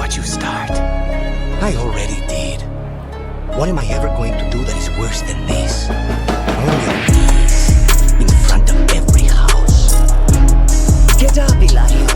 what you start. I already did. What am I ever going to do that is worse than this? On your knees, in front of every house. Get up, Elijah.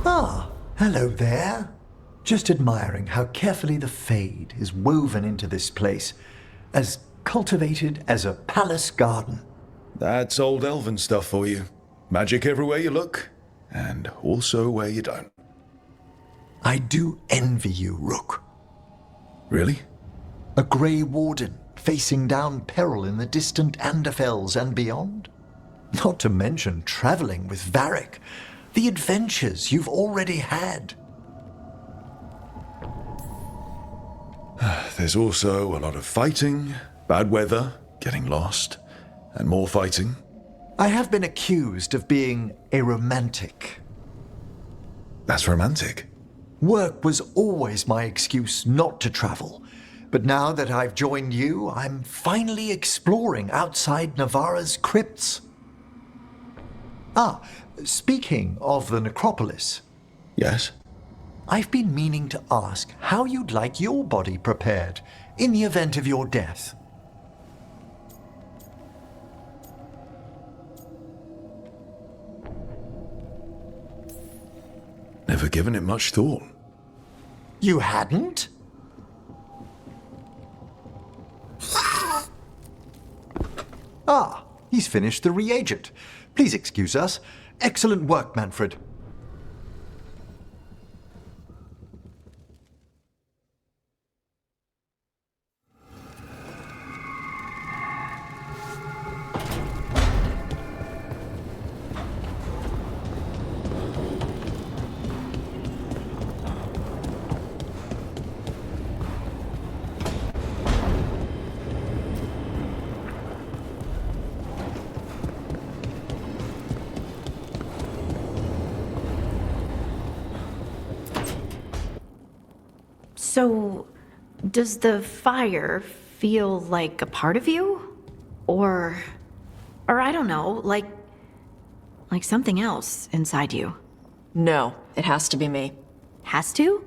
Ah, hello there. Just admiring how carefully the Fade is woven into this place, as cultivated as a palace garden. That's old elven stuff for you. Magic everywhere you look, and also where you don't. I do envy you, Rook. Really? A Grey Warden facing down peril in the distant Anderfells and beyond? Not to mention traveling with Varric. The adventures you've already had. There's also a lot of fighting, bad weather, getting lost, and more fighting. I have been accused of being a romantic. That's romantic. Work was always my excuse not to travel. But now that I've joined you, I'm finally exploring outside Navarra's crypts. Ah, speaking of the necropolis. Yes? I've been meaning to ask how you'd like your body prepared in the event of your death. Never given it much thought. You hadn't? Ah, he's finished the reagent. Please excuse us. Excellent work, Manfred. So, does the fire feel like a part of you? Or I don't know, like something else inside you? No, it has to be me. Has to?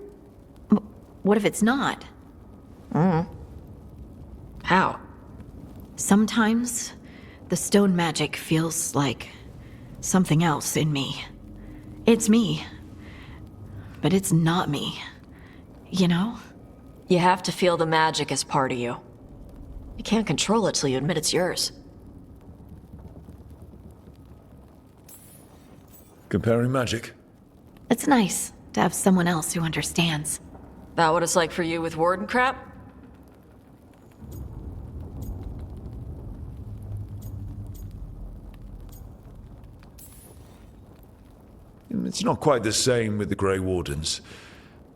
What if it's not? How? Sometimes the stone magic feels like something else in me. It's me, but it's not me. You know? You have to feel the magic as part of you. You can't control it till you admit it's yours. Comparing magic? It's nice to have someone else who understands. That what it's like for you with Warden crap? It's not quite the same with the Grey Wardens.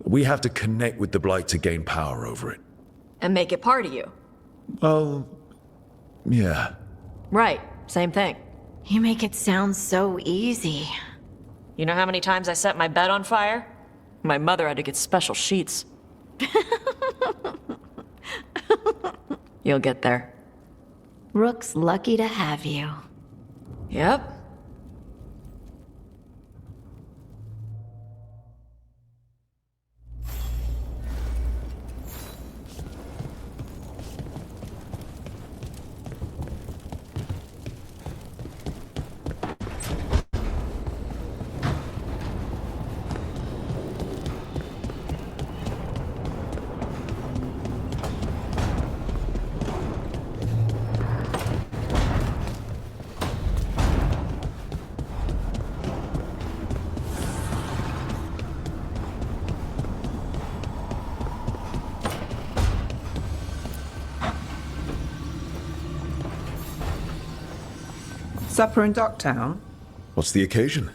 We have to connect with the Blight to gain power over it. And make it part of you. Well, yeah. Right, same thing. You make it sound so easy. You know how many times I set my bed on fire? My mother had to get special sheets. You'll get there. Rook's lucky to have you. Yep. Supper in Docktown? What's the occasion?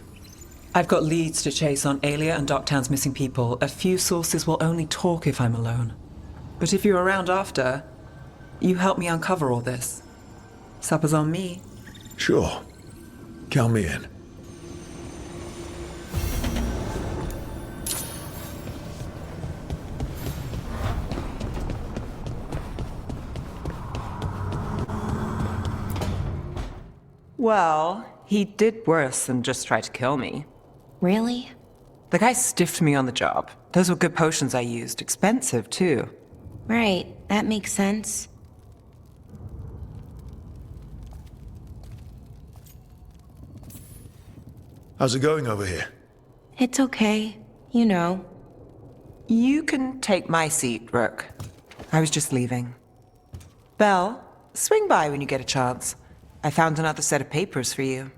I've got leads to chase on Alia and Docktown's missing people. A few sources will only talk if I'm alone. But if you're around after, you help me uncover all this. Supper's on me. Sure. Count me in. Well, he did worse than just try to kill me. Really? The guy stiffed me on the job. Those were good potions I used. Expensive, too. Right, that makes sense. How's it going over here? It's okay. You know. You can take my seat, Rook. I was just leaving. Belle, swing by when you get a chance. I found another set of papers for you.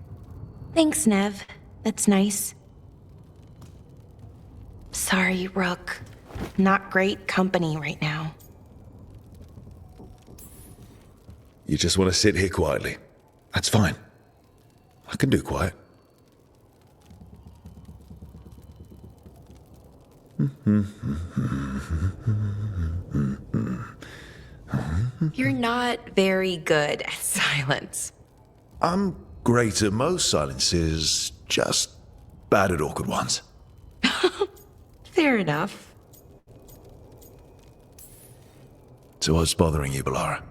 Thanks, Nev. That's nice. Sorry, Rook. Not great company right now. You just want to sit here quietly. That's fine. I can do quiet. You're not very good at silence. I'm great at most silences, just bad at awkward ones. Fair enough. So what's bothering you, Balara?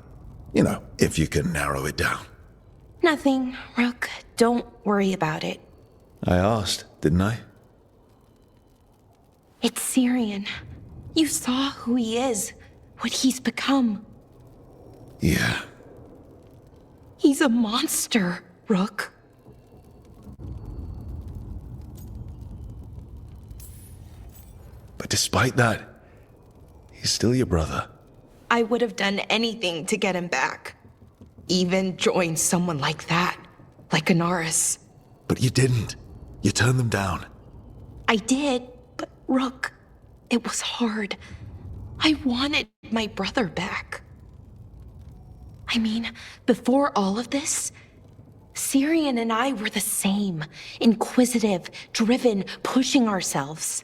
You know, if you can narrow it down. Nothing, Rook. Don't worry about it. I asked, didn't I? It's Syrian. You saw who he is, what he's become. Yeah. He's a monster, Rook. But despite that, he's still your brother. I would have done anything to get him back. Even join someone like that, like Anaris. But you didn't. You turned them down. I did, but Rook, it was hard. I wanted my brother back. I mean, before all of this, Syrian and I were the same. Inquisitive, driven, pushing ourselves.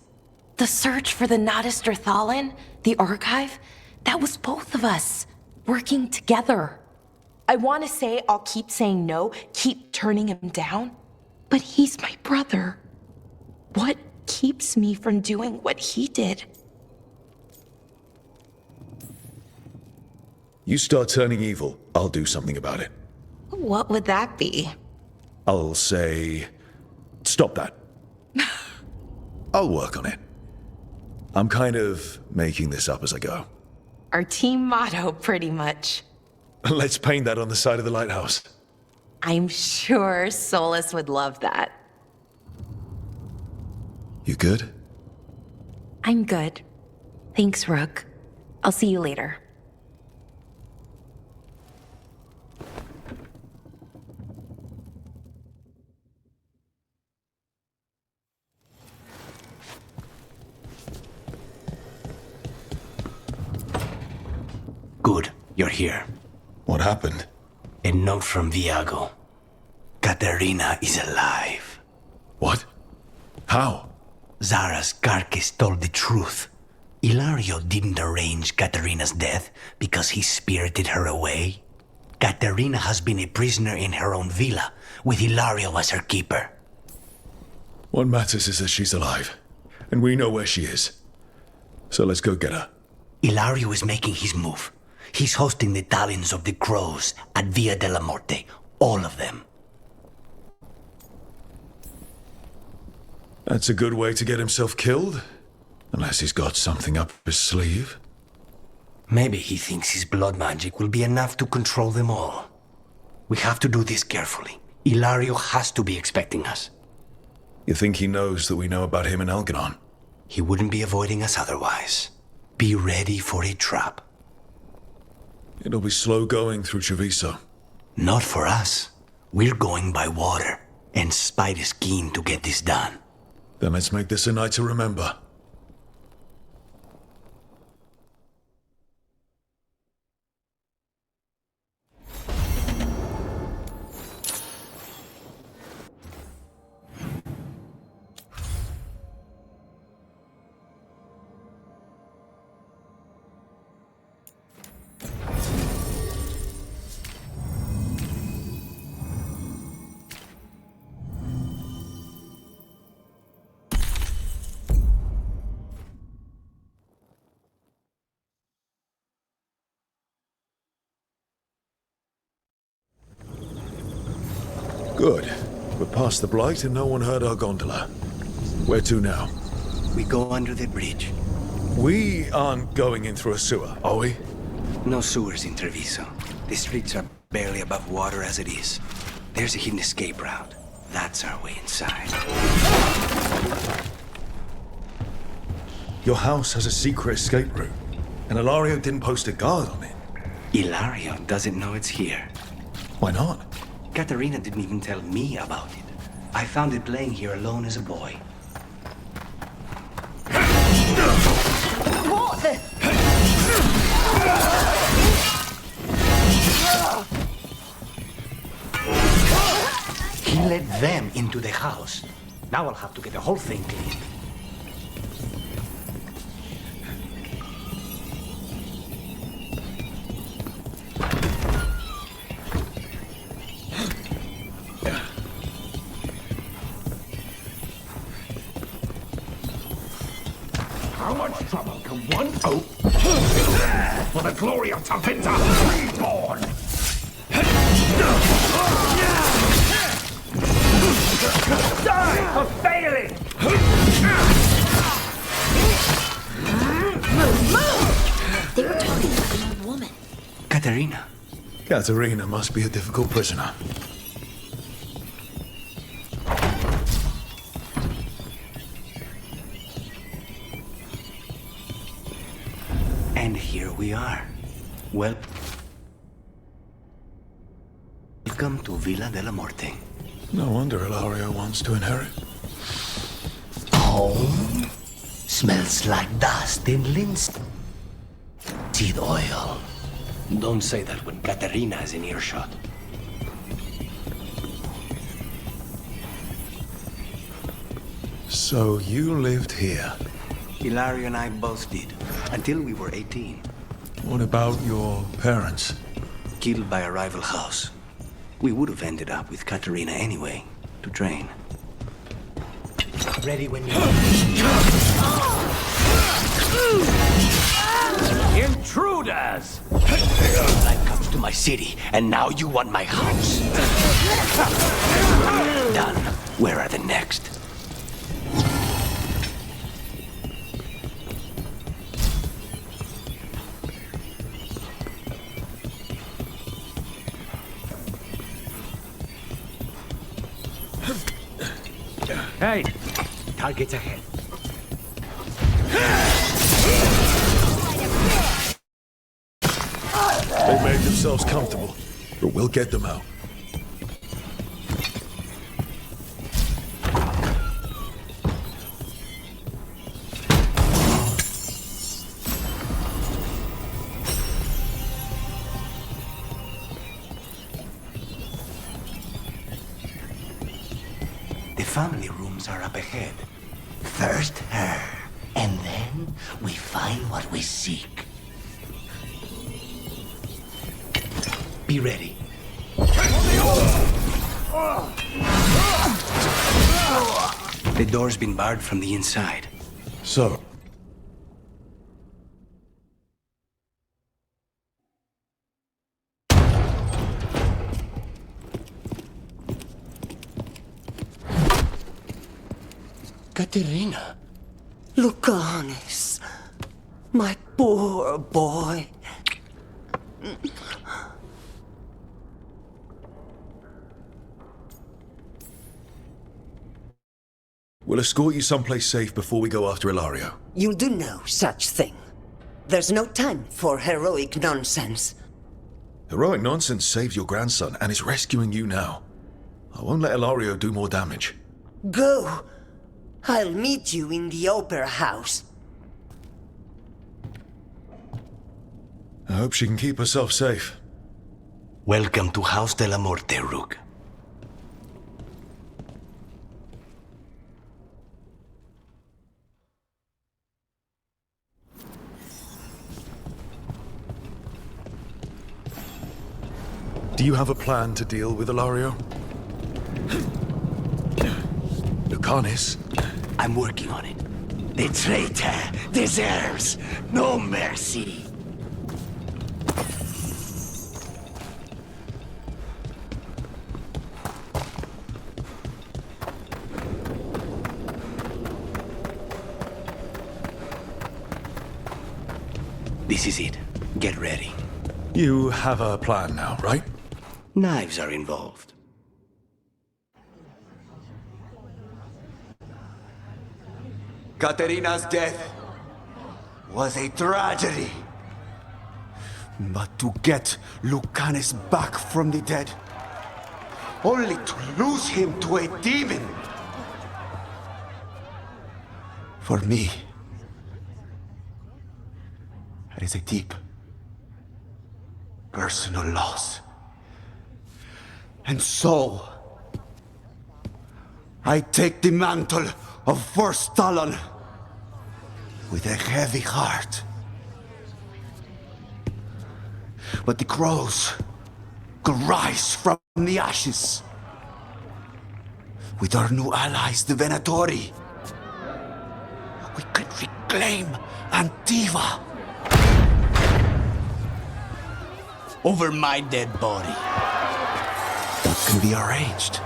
The search for the Nadister Thalin, the archive, that was both of us, working together. I want to say I'll keep saying no, keep turning him down, but he's my brother. What keeps me from doing what he did? You start turning evil, I'll do something about it. What would that be? I'll say, stop that. I'll work on it. I'm kind of making this up as I go. Our team motto, pretty much. Let's paint that on the side of the lighthouse. I'm sure Solus would love that. You good? I'm good. Thanks, Rook. I'll see you later. Good, you're here. What happened? A note from Viago. Katerina is alive. What? How? Zara's carcass told the truth. Ilario didn't arrange Katerina's death because he spirited her away. Katerina has been a prisoner in her own villa, with Ilario as her keeper. What matters is that she's alive, and we know where she is. So let's go get her. Ilario is making his move. He's hosting the talents of the crows at Via della Morte. All of them. That's a good way to get himself killed. Unless he's got something up his sleeve. Maybe he thinks his blood magic will be enough to control them all. We have to do this carefully. Ilario has to be expecting us. You think he knows that we know about him and Algernon? He wouldn't be avoiding us otherwise. Be ready for a trap. It'll be slow going through Treviso. Not for us. We're going by water, and Spite is keen to get this done. Then let's make this a night to remember. Good. We're past the Blight and no one heard our gondola. Where to now? We go under the bridge. We aren't going in through a sewer, are we? No sewers in Treviso. The streets are barely above water as it is. There's a hidden escape route. That's our way inside. Your house has a secret escape route, and Ilario didn't post a guard on it. Ilario doesn't know it's here. Why not? Katerina didn't even tell me about it. I found it playing here alone as a boy. He let them into the house. Now I'll have to get the whole thing cleaned. How much trouble can one oak for the glory of Tavinta reborn? Die for failing! They were talking about an old woman. Katerina. Katerina must be a difficult prisoner. And here we are. Well, welcome to Villa della Morte. No wonder Ilario wants to inherit. Home smells like dust and linseed oil. Don't say that when Katerina is in earshot. So you lived here. Ilario and I both did, until we were 18. What about your parents? Killed by a rival house. We would have ended up with Katerina anyway, to train. Ready when you are. Intruders! Life comes to my city, and now you want my house. Done. Where are the next? Hey! Targets ahead. They made themselves comfortable, but we'll get them out. The family rooms are up ahead. First her, and then we find what we seek. Be ready. The door's been barred from the inside. So, Katerina. Lucanus, my poor boy. We'll escort you someplace safe before we go after Ilario. You'll do no such thing. There's no time for heroic nonsense. Heroic nonsense saved your grandson and is rescuing you now. I won't let Ilario do more damage. Go! I'll meet you in the opera house. I hope she can keep herself safe. Welcome to House de la Morte, Rook. Do you have a plan to deal with Ilario? Lucanus? I'm working on it. The traitor deserves no mercy. This is it. Get ready. You have a plan now, right? Knives are involved. Katerina's death was a tragedy. But to get Lucanus back from the dead, only to lose him to a demon. For me, that is a deep, personal loss. And so, I take the mantle of First Talon with a heavy heart. But the crows could rise from the ashes. With our new allies, the Venatori, we could reclaim Antiva. Over my dead body. That can be arranged.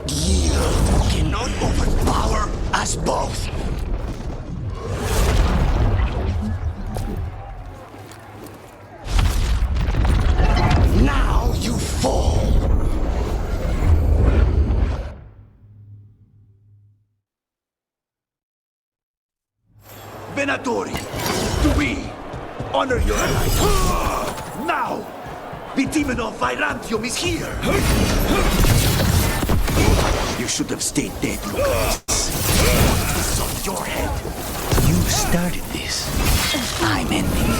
Yield cannot overpower us both. Now you fall. Venatori, do we honor your allies? Now, the demon of Virantium is here. You should have stayed dead, Lucas. It's on your head. You started this. I'm ending it.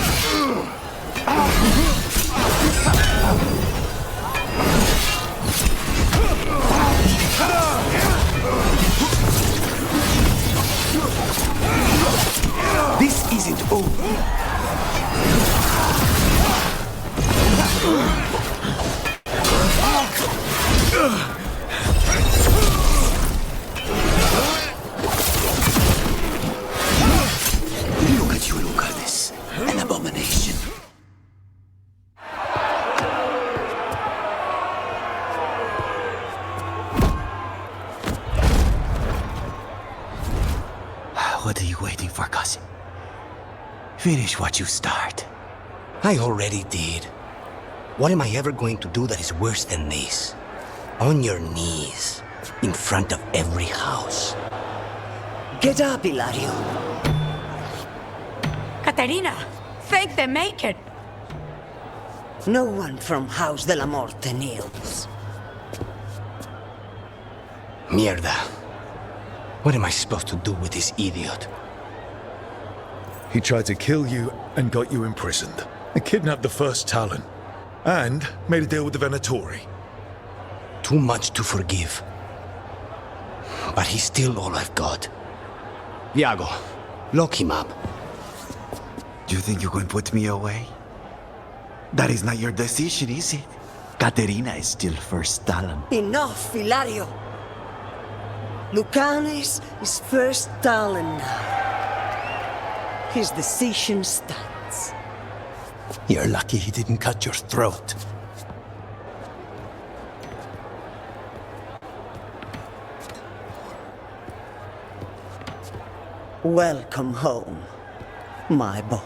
This isn't over. Look at you, Lucanus. An abomination. What are you waiting for, cousin? Finish what you start. I already did. What am I ever going to do that is worse than this? On your knees, in front of every house. Get up, Ilario. Katerina, thank the Maker. No one from House de la Morte kneels. Mierda. What am I supposed to do with this idiot? He tried to kill you and got you imprisoned. And kidnapped the First Talon. And made a deal with the Venatori. Too much to forgive. But he's still all I've got. Iago, lock him up. Do you think you can put me away? That is not your decision, is it? Katerina is still First Talon. Enough, Ilario. Lucanus is First Talon now. His decision stands. You're lucky he didn't cut your throat. Welcome home, my boy.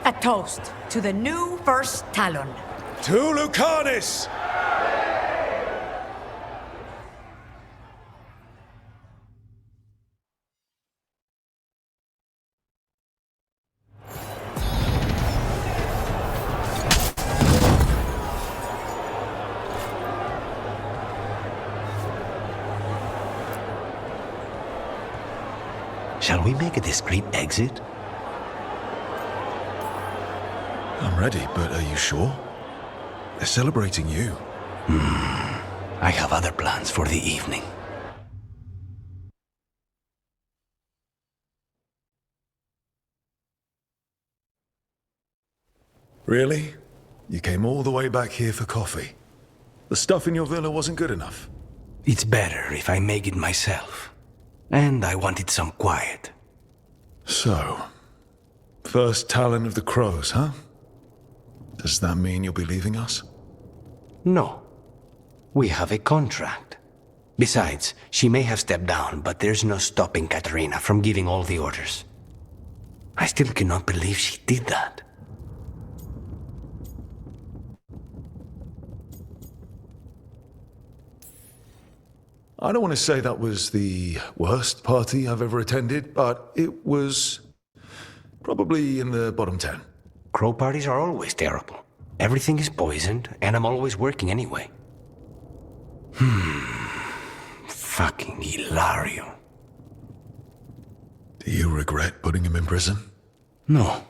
A toast to the new First Talon. To Lucanus! Shall we make a discreet exit? I'm ready, but are you sure? They're celebrating you. I have other plans for the evening. Really? You came all the way back here for coffee? The stuff in your villa wasn't good enough? It's better if I make it myself. And I wanted some quiet. So, first Talon of the Crows, huh? Does that mean you'll be leaving us? No. We have a contract. Besides, she may have stepped down, but there's no stopping Katarina from giving all the orders. I still cannot believe she did that. I don't want to say that was the worst party I've ever attended, but it was probably in the bottom 10. Crow parties are always terrible. Everything is poisoned, and I'm always working anyway. Fucking Hilario. Do you regret putting him in prison? No,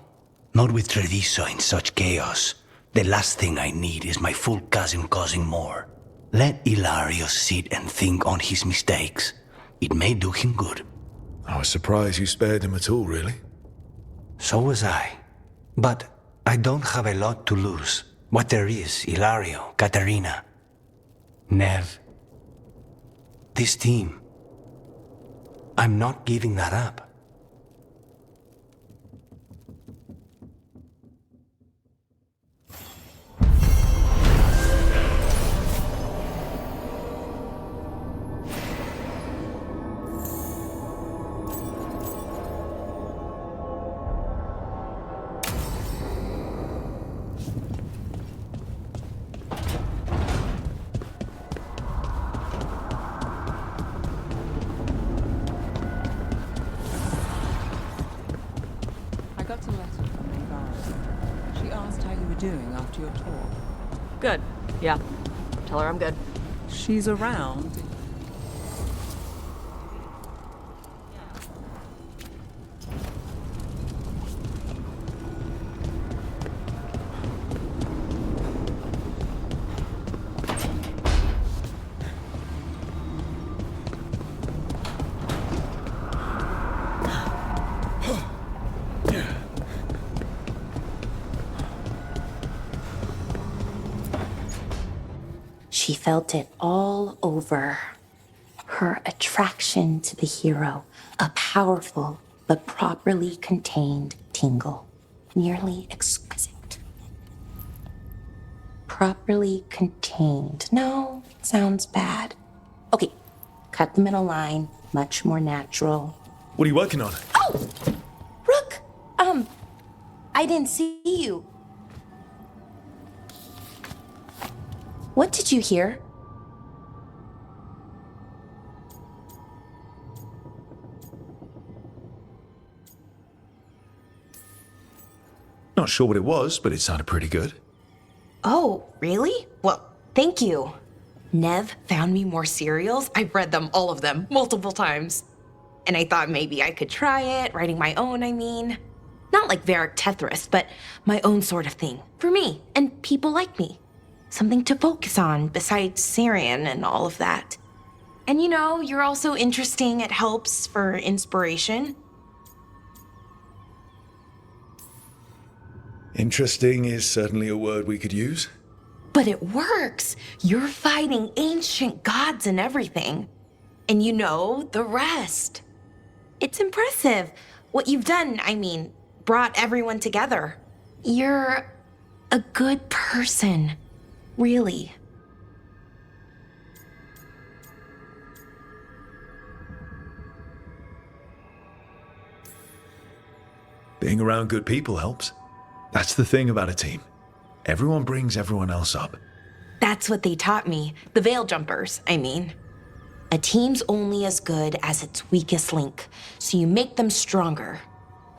not with Treviso in such chaos. The last thing I need is my full cousin causing more. Let Hilario sit and think on his mistakes. It may do him good. I was surprised you spared him at all, really. So was I. But I don't have a lot to lose. What there is, Hilario, Katarina, Nev. This team. I'm not giving that up. Doing after your talk? Good. Yeah. Tell her I'm good. She's around. She felt it all over. Her attraction to the hero, a powerful but properly contained tingle, nearly exquisite. Properly contained. No, sounds bad. Okay, cut the middle line, much more natural. What are you working on? Oh! Rook! I didn't see you. What did you hear? Not sure what it was, but it sounded pretty good. Oh, really? Well, thank you. Nev found me more serials. I've read them, all of them, multiple times. And I thought maybe I could try it, writing my own, I mean. Not like Varric Tethris, but my own sort of thing. For me, and people like me. Something to focus on besides Syrian and all of that. And you know, you're also interesting. It helps for inspiration. Interesting is certainly a word we could use. But it works. You're fighting ancient gods and everything. And you know the rest. It's impressive. What you've done, I mean, brought everyone together. You're a good person. Really. Being around good people helps. That's the thing about a team. Everyone brings everyone else up. That's what they taught me. The Veil Jumpers, I mean. A team's only as good as its weakest link, so you make them stronger.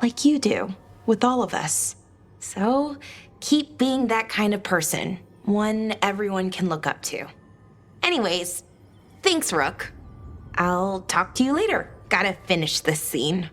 Like you do, with all of us. So, keep being that kind of person. One everyone can look up to. Anyways, thanks, Rook. I'll talk to you later. Gotta finish this scene.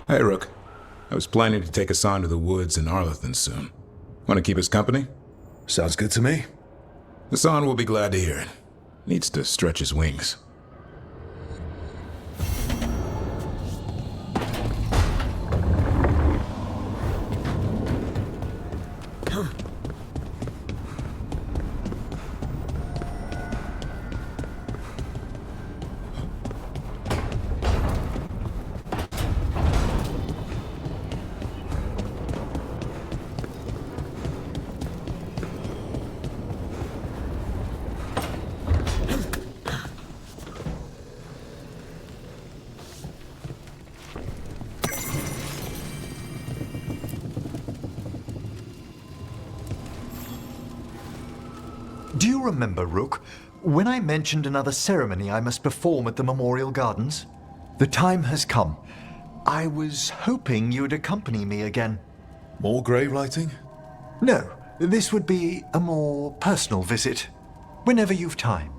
Hey, Rook. I was planning to take us on to the woods in Arlethan soon. Want to keep us company? Sounds good to me. Hassan will be glad to hear it. Needs to stretch his wings. Do you remember, Rook, when I mentioned another ceremony I must perform at the Memorial Gardens? The time has come. I was hoping you'd accompany me again. More grave lighting? No, this would be a more personal visit, whenever you've time.